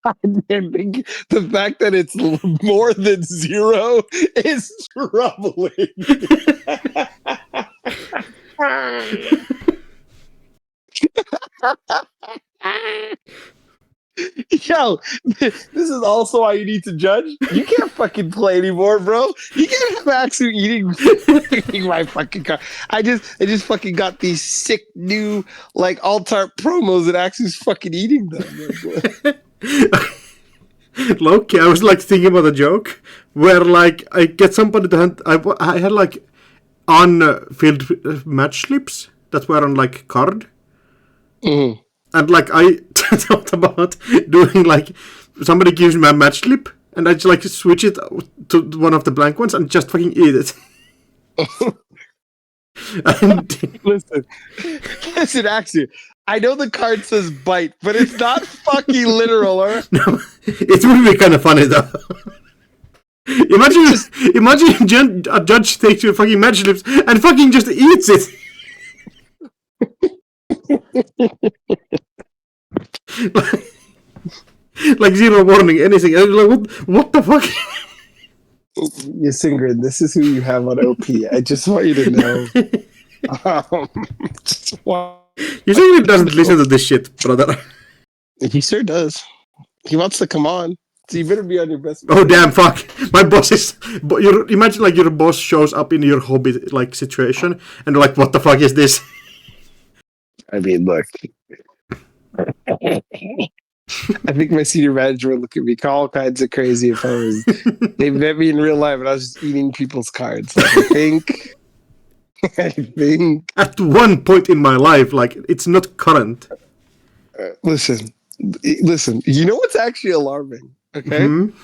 I didn't think the fact that it's more than 0 is troubling. Yo, this is also why you need to judge. You can't fucking play anymore, bro. You can't have Axu eating my fucking car. I just fucking got these sick new like Altart promos that Axu's fucking eating them. Loki, I was like thinking about a joke where like I get somebody to hand. I had like unfilled match slips that were on like card. Mm-hmm. And like I thought about doing like somebody gives me a match slip and I just like switch it to one of the blank ones and just fucking eat it. Listen, actually, I know the card says bite, but it's not fucking literal, or no, it would be kind of funny though. Imagine a judge takes your fucking match slips and fucking just eats it. like zero warning, anything. Like, what the fuck? Singrid, this is who you have on OP. I just want you to know. You Singrid doesn't listen to this shit, brother. He sure does. He wants to come on. So you better be on your best. Oh damn! Fuck! My boss is. You imagine like your boss shows up in your hobby like situation, and like, what the fuck is this? I mean, look. I think my senior manager would look at me all kinds of crazy if they met me in real life and I was just eating people's cards. Like, I think. At one point in my life, like it's not current. Listen. You know what's actually alarming? Okay. Mm-hmm.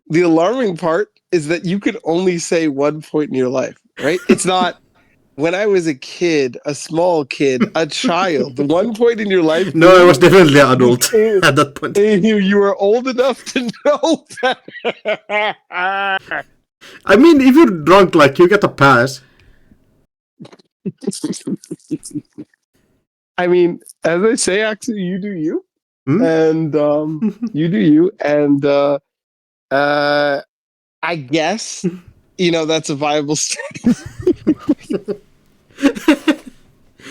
The alarming part is that you could only say one point in your life, right? It's not. When I was a kid, a small kid, a child, the one point in your life. No, I was definitely an adult at that point. You were old enough to know that. I mean, if you're drunk, like, you get a pass. I mean, as I say, actually, you do you. And you do you. And I guess, that's a viable statement.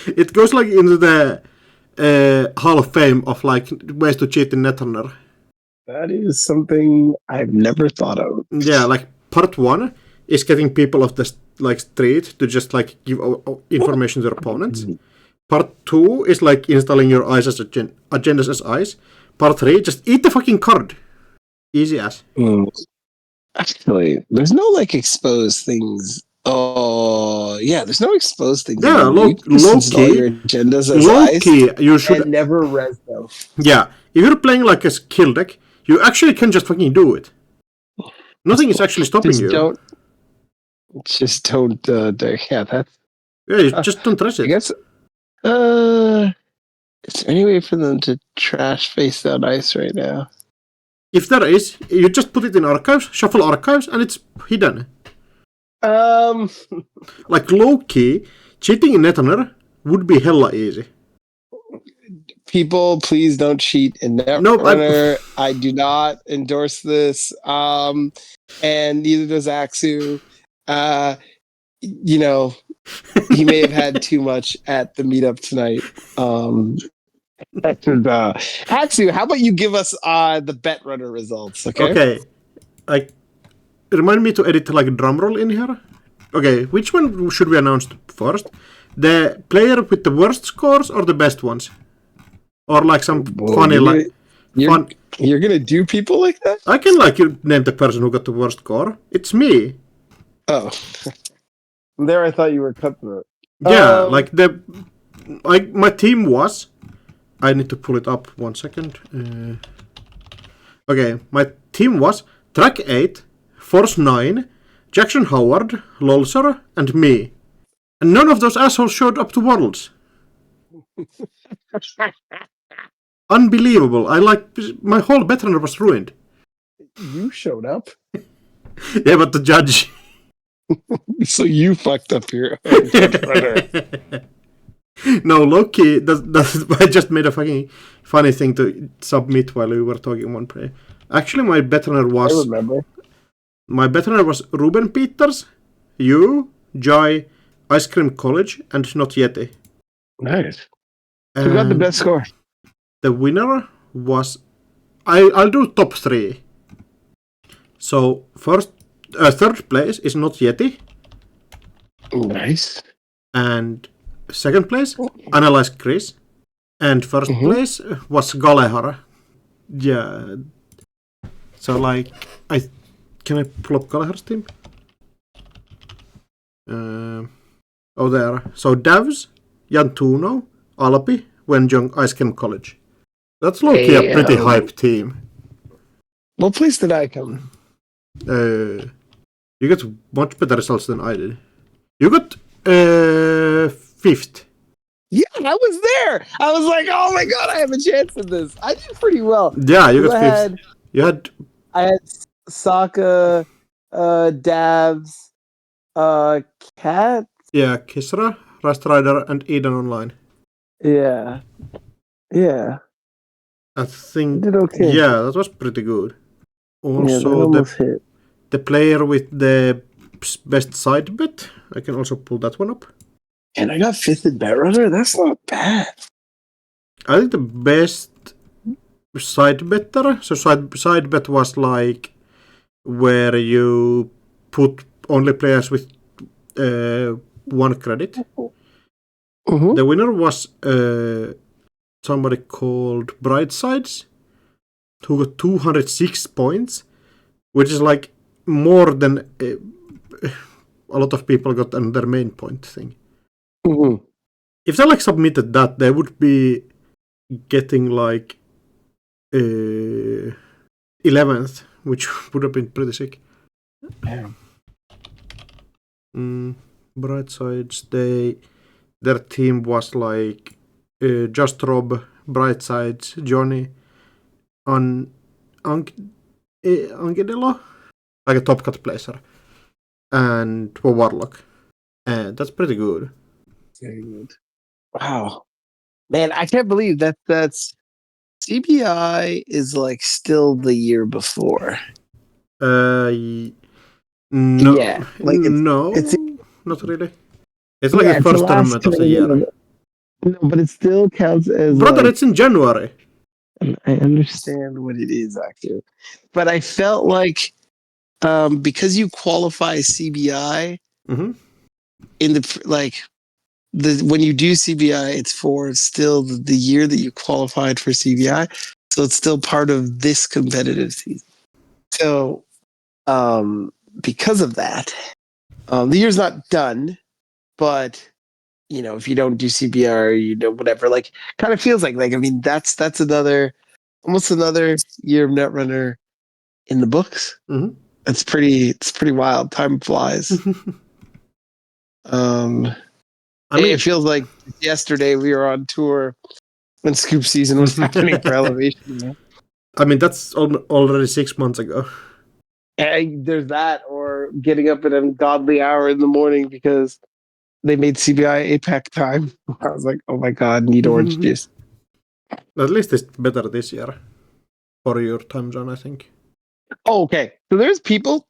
It goes like into the Hall of Fame of like ways to cheat in Netrunner. That is something I've never thought of. Yeah, like part 1 is getting people off the street to just like give information to their opponents. Part 2 is like installing your eyes as agendas as eyes. Part 3, just eat the fucking card. Easy as. Actually, there's no like exposed things. Oh, yeah, there's no exposed things. Yeah, low key. Your agendas as low eyes key, you should. And never res though. Yeah, if you're playing like a skill deck, you actually can just fucking do it. Nothing is actually stopping you. Just don't. Yeah, that's. Yeah, you just don't trust it. I guess. Is there any way for them to trash face down ice right now? If there is, you just put it in archives, shuffle archives, and it's hidden. Like low key, cheating in Netrunner would be hella easy. People, please don't cheat in Netrunner. I do not endorse this. And neither does Axu. He may have had too much at the meetup tonight. Axu, how about you give us the Bet Runner results? Okay. Remind me to edit like a drum roll in here. Okay, which one should we announce first? The player with the worst scores or the best ones? Or like some funny like fun. You're gonna do people like that? I can like name the person who got the worst score. It's me. Oh. There I thought you were cutthroat. Yeah, my team was. I need to pull it up 1 second. Okay, my team was Track 8, Force 9, Jackson Howard, Lolzer, and me. And none of those assholes showed up to Worlds. Unbelievable. My whole veteran was ruined. You showed up? Yeah, but the judge. So you fucked up your No, low-key, I just made a fucking funny thing to submit while we were talking one play. Actually, my veteran was... I remember. My veteran was Ruben Peters, you, Joy, Ice Cream College, and Not Yeti. Nice. Who got the best score? The winner was... I'll do top 3. So, third place is Not Yeti. Nice. And second place, Analyze Chris. And first place was Galehar. Yeah. So, can I pull up Galehar's team? There. So, Davs, Yantuno, Alapi, Wenjong, Ice Cream College. That's low-key a pretty hype team. What place did I come? You got much better results than I did. You got 5th. Yeah, I was there. I was like, oh my god, I have a chance at this. I did pretty well. Yeah, you got 5th. I had Sokka, Davs, Cat. Yeah, Kisra, Rust Rider, and Eden Online. Yeah. I think. Did okay. Yeah, that was pretty good. Also, hit. The player with the best side bet, I can also pull that one up. And I got 5th in Bet Runner? That's not bad. I think the best side better. So side bet was like where you put only players with 1 credit. Mm-hmm. The winner was somebody called Brightsides, who got 206 points, which is like more than a lot of people got on their main point thing. Mm-hmm. If they like submitted that, they would be getting like 11th, which would have been pretty sick. Yeah. Brightsides, their team was like Just Rob, Brightsides, Johnny, Angedelo, like a top cut placer, and Warlock. And that's pretty good. Very good. Wow. Man, I can't believe that's CBI is like still the year before. No, Yeah, like no, it's not really. It's like the first tournament of the year. No, but it still counts as Brother, it's in January. I understand what it is actually, but I felt like because you qualify CBI Mm-hmm. in the when you do CBI, it's for still the year that you qualified for CBI, so it's still part of this competitive season. So because of that, the year's not done, but if you don't do CBR, whatever, like kind of feels like I mean that's almost another year of Netrunner in the books. Mm-hmm. It's pretty wild. Time flies. It feels like yesterday we were on tour when Scoop season was happening for Elevation. I mean, that's already 6 months ago. There's that, or getting up at an ungodly hour in the morning because they made CBI APAC time. I was like, oh my god, need orange juice. At least it's better this year for your time zone, I think. Oh, okay. So there's people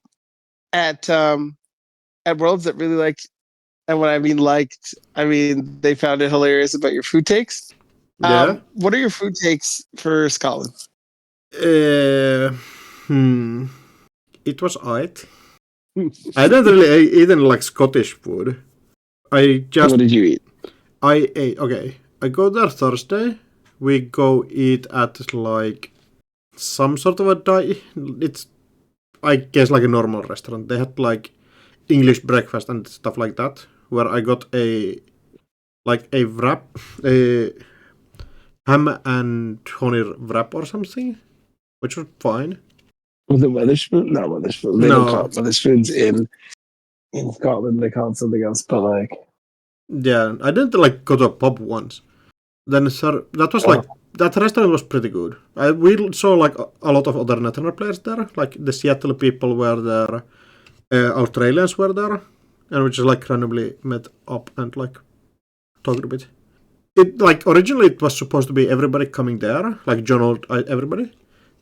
at Worlds that really liked, and when I mean liked, I mean they found it hilarious about your food takes. Yeah. What are your food takes for Scotland? It was alright. I don't really eat like Scottish food. What did you eat? I ate. Okay, I go there Thursday. We go eat at like some sort of a it's I guess like a normal restaurant. They had like English breakfast and stuff like that. Where I got a wrap, a ham and honey wrap or something, which was fine. Was it Wetherspoon? Not Wetherspoon. They don't call it Wetherspoons in Scotland. They call it something else, but like. Yeah, I didn't like go to a pub once. Then that was like that restaurant was pretty good. We saw like a lot of other Netrunner players there, like the Seattle people were there, Australians were there, and we just like randomly met up and like talked a bit. It like originally it was supposed to be everybody coming there, like John, everybody,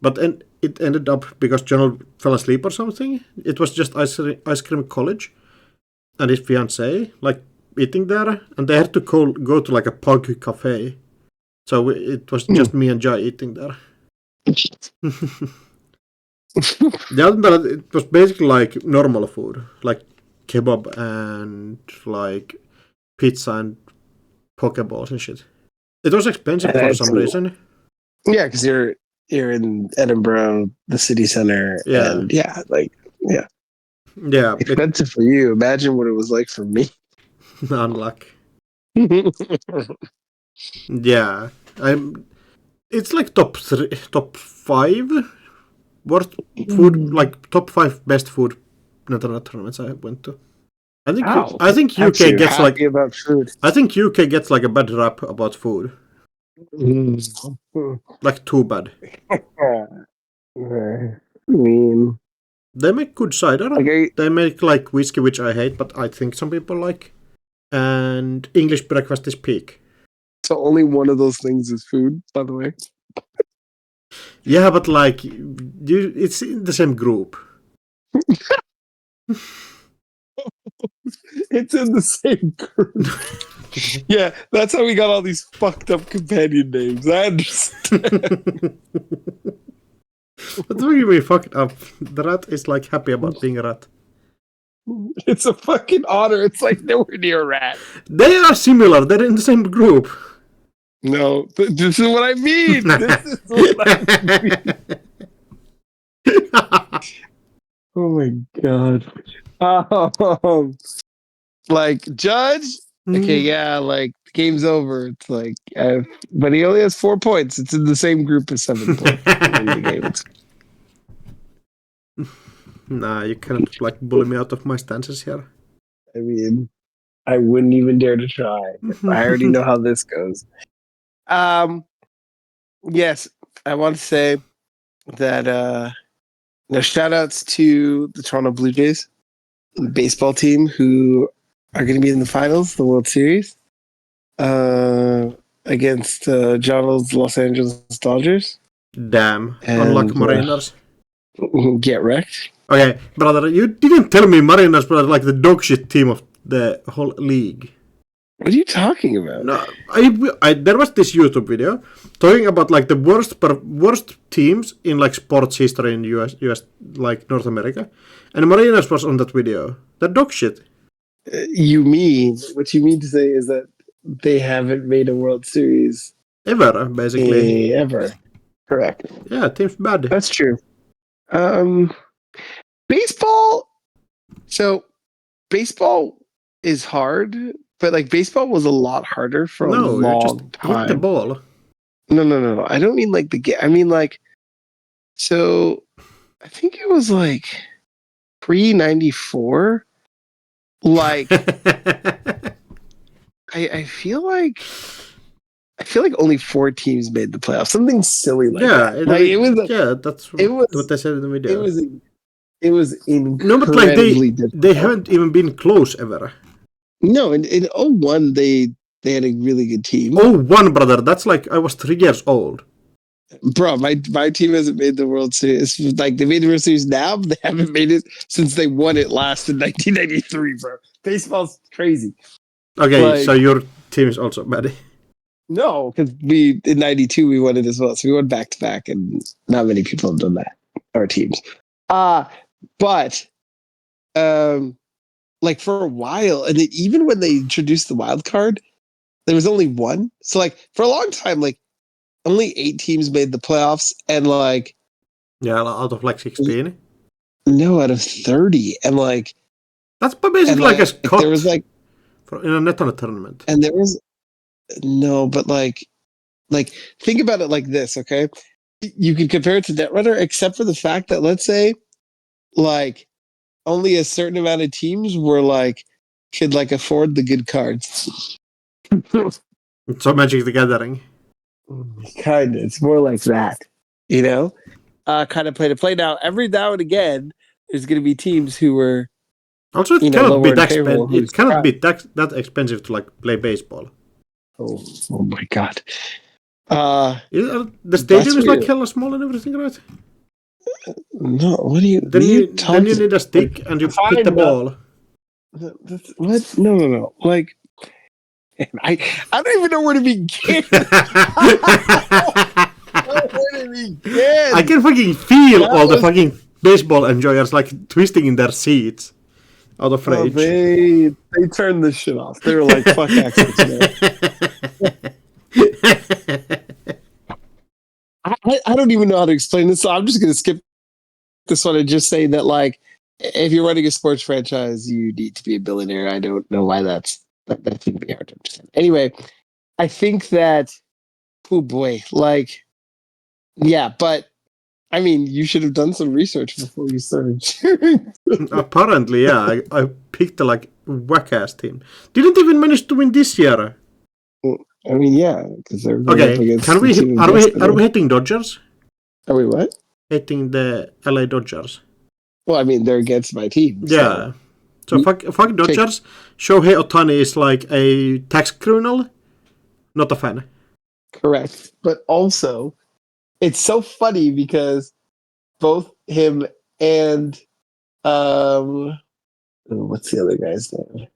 but it ended up because John fell asleep or something. It was just Ice Cream College and his fiancée like eating there, and they had to go to like a pug cafe. So it was just me and Jai eating there. It was basically like normal food, like kebab and like pizza and pokeballs and shit. It was expensive for some reason. Yeah, because you're in Edinburgh, the city center. Yeah. And yeah, like yeah. Yeah. Expensive for you. Imagine what it was like for me. Unlucky. Yeah. It's like top 5 worst food, like top 5 best food Netrunner tournaments I went to. I think UK gets like about food. I think UK gets like a bad rap about food. Like too bad. I mean, they make good cider. They make like whiskey, which I hate, but I think some people like. And English breakfast is peak. So only one of those things is food, by the way. Yeah, but like, it's in the same group. It's in the same group. Yeah, that's how we got all these fucked up companion names. I understand. That's really fucked up. The rat is like happy about being a rat. It's a fucking otter. It's like nowhere near a rat. They are similar. They're in the same group. No, this is what I mean. This is what I mean. Oh my god. Like Judge. Okay, yeah, like game's over. It's like, but he only has 4 points. It's in the same group as 7 points. The game. Nah, you cannot like bully me out of my stances here. I mean, I wouldn't even dare to try. I already know how this goes. Yes, I want to say that shout outs to the Toronto Blue Jays, the baseball team, who are going to be in the finals, the World Series, against John's Los Angeles Dodgers. Damn, unlike Mariners. Get wrecked. Okay, brother, you didn't tell me Mariners were like the dog shit team of the whole league. What are you talking about? No, there was this YouTube video talking about like the worst teams in like sports history in US like North America, and Mariners was on that video. The dog shit. What you mean to say is that they haven't made a World Series ever, basically. Ever. Correct. Yeah, team's bad. That's true. Baseball. So, baseball is hard, but like baseball was a lot harder for a long time. Hit the ball. No. I don't mean like the game. I mean like, so I think it was like pre-94. Like, I feel like only 4 teams made the playoffs. Something silly like that. That's what they said in the video. It was incredibly no, but like difficult. They haven't even been close ever. No, in 01 they had a really good team. 01, brother. That's like I was 3 years old. Bro, my team hasn't made the World Series. Like they made the World Series now, but they haven't made it since they won it last in 1993, bro. Baseball's crazy. Okay, like, so your team is also bad. No, because in 92 we won it as well. So we went back to back, and not many people have done that. Our teams. But like for a while, and even when they introduced the wild card, there was only one. So like for a long time, like only 8 teams made the playoffs, and like out of like 16. No, out of 30, and like that's basically like a cut. There was like in a net on a tournament, and there was no, but like think about it like this, okay? You can compare it to Netrunner, except for the fact that let's say, like, only a certain amount of teams were like could like afford the good cards. So Magic the Gathering. Kind of. It's more like that, you know? Kind of play to play. Now, every now and again, there's going to be teams who were also it cannot be that expensive. It cannot be that expensive to like play baseball. Oh my god! The stadium is like hella small and everything, right? No, what do you? Then you need a stick and you hit the ball. What? No. Like, I don't even know where to begin. I can fucking feel all the fucking baseball enjoyers like twisting in their seats out of rage. They turned this shit off. They were like, "Fuck accents, man." I don't even know how to explain this, so I'm just going to skip this one and just say that, like, if you're running a sports franchise, you need to be a billionaire. I don't know why that shouldn't be hard to understand. Anyway, I think that, oh boy, like, yeah, but I mean, you should have done some research before you started cheering. Apparently, yeah, I picked a like whack-ass team. Didn't even manage to win this year. I mean, yeah, because they're okay. Are we hitting Dodgers? Are we what? Hitting the LA Dodgers. Well, I mean, they're against my team. Yeah. So fuck Dodgers. Shohei Ohtani is like a tax criminal. Not a fan. Correct, but also, it's so funny because both him and what's the other guy's name?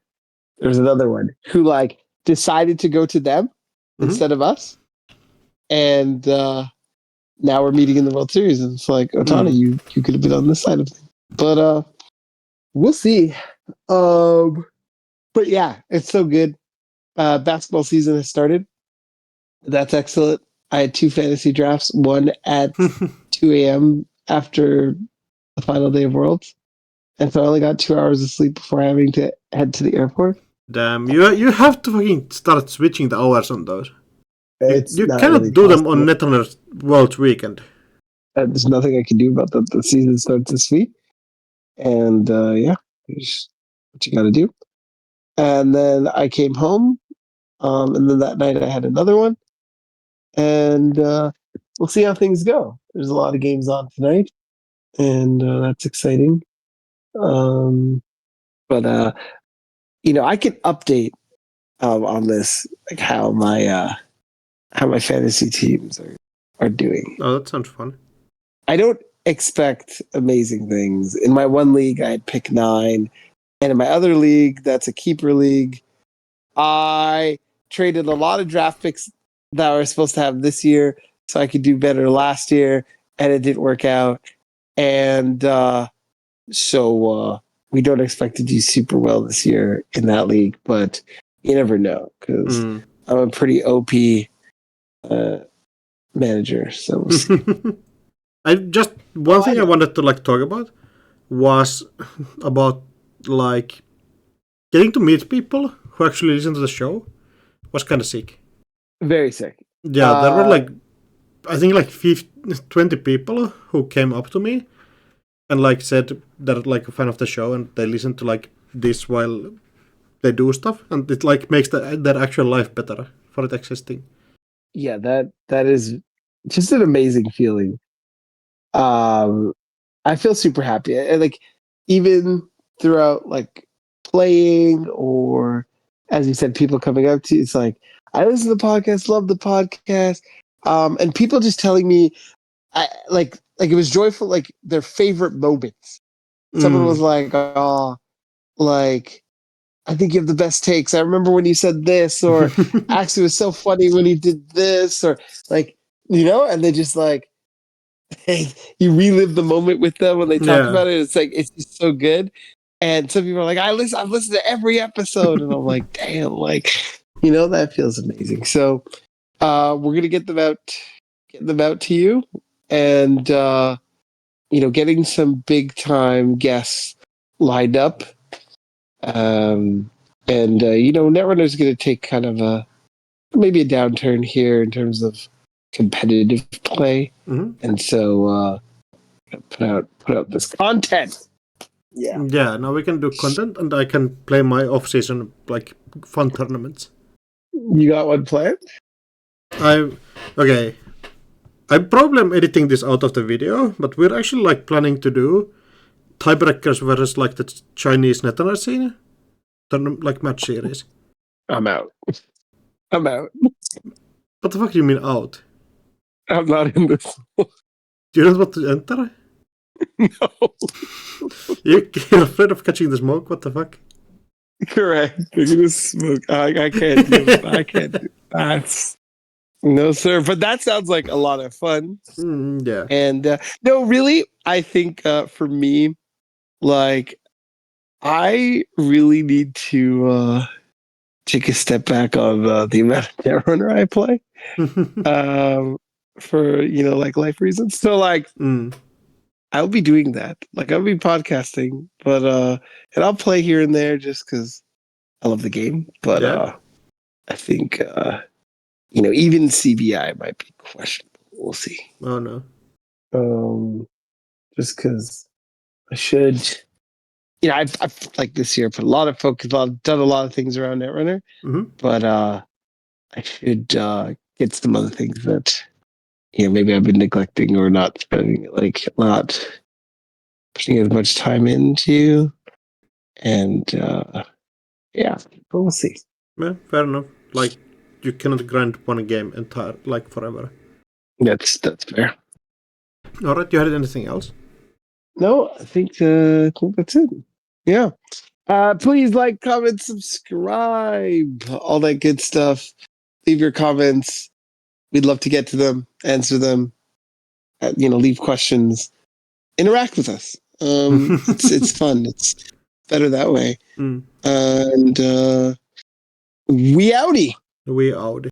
There's another one who like decided to go to them instead of us. And now we're meeting in the World Series. And it's like, Otani, you could have been on this side of things. But we'll see. But yeah, it's so good. Basketball season has started. That's excellent. I had 2 fantasy drafts, one at 2 a.m. after the final day of Worlds. And so I only got 2 hours of sleep before having to head to the airport. Damn, you have to fucking start switching the hours on those. You cannot really do them on Netrunner World Weekend. There's nothing I can do about that. The season starts this week. And yeah, here's what you got to do. And then I came home. And then that night I had another one. And we'll see how things go. There's a lot of games on tonight. And that's exciting. But I can update on this, like how my fantasy teams are doing. Oh, that sounds fun. I don't expect amazing things. In my one league, I had pick 9, and in my other league, that's a keeper league, I traded a lot of draft picks that I was supposed to have this year so I could do better last year, and it didn't work out. And so we don't expect to do super well this year in that league, but you never know because I'm a pretty OP manager. So we'll see. One thing I wanted to talk about was about getting to meet people who actually listen to the show was kind of sick. Very sick. Yeah, there were I think 20 people who came up to me and said they're a fan of the show and they listen to this while they do stuff, and it makes their actual life better for it existing. Yeah, that is just an amazing feeling. I feel super happy. And even throughout playing, or as you said, people coming up to you, it's I listen to the podcast, love the podcast. And people just telling me it was joyful, their favorite moments. Someone was oh, I think you have the best takes. I remember when you said this, or actually it was so funny when you did this, or and they just hey, you relive the moment with them when they talk about it. It's it's just so good. And some people are I've listened to every episode, and I'm damn, that feels amazing. So we're gonna get them out to you, and getting some big time guests lined up. And Netrunner's going to take kind of maybe a downturn here in terms of competitive play, and so put out this content. Yeah. Now we can do content, and I can play my off-season fun tournaments. You got one planned? Okay. I'm probably editing this out of the video, but we're actually planning to do tiebreakers versus the Chinese Netrunner scene, match series. I'm out. What the fuck do you mean out? I'm not in this. Do you not want to enter? No. You're afraid of catching the smoke? What the fuck? Correct. You're gonna smoke. I can't do it. I can't do that. No, sir. But that sounds like a lot of fun. Yeah. And no, really, I think for me, I really need to take a step back on the amount of Netrunner I play for life reasons. So I'll be doing that. I'll be podcasting, but and I'll play here and there just because I love the game. But I think even CBI might be questionable. We'll see. Oh no. Just because I should. I've this year put a lot of focus on, done a lot of things around Netrunner, but I should get some other things that maybe I've been neglecting or not spending not putting as much time into, and but we'll see. Yeah, fair enough. You cannot grind one game entire forever. That's fair. All right, you had anything else? No, I think that's it. Yeah. Please like, comment, subscribe, all that good stuff. Leave your comments. We'd love to get to them, answer them, leave questions, interact with us. It's fun. It's better that way. And we outie. We outie.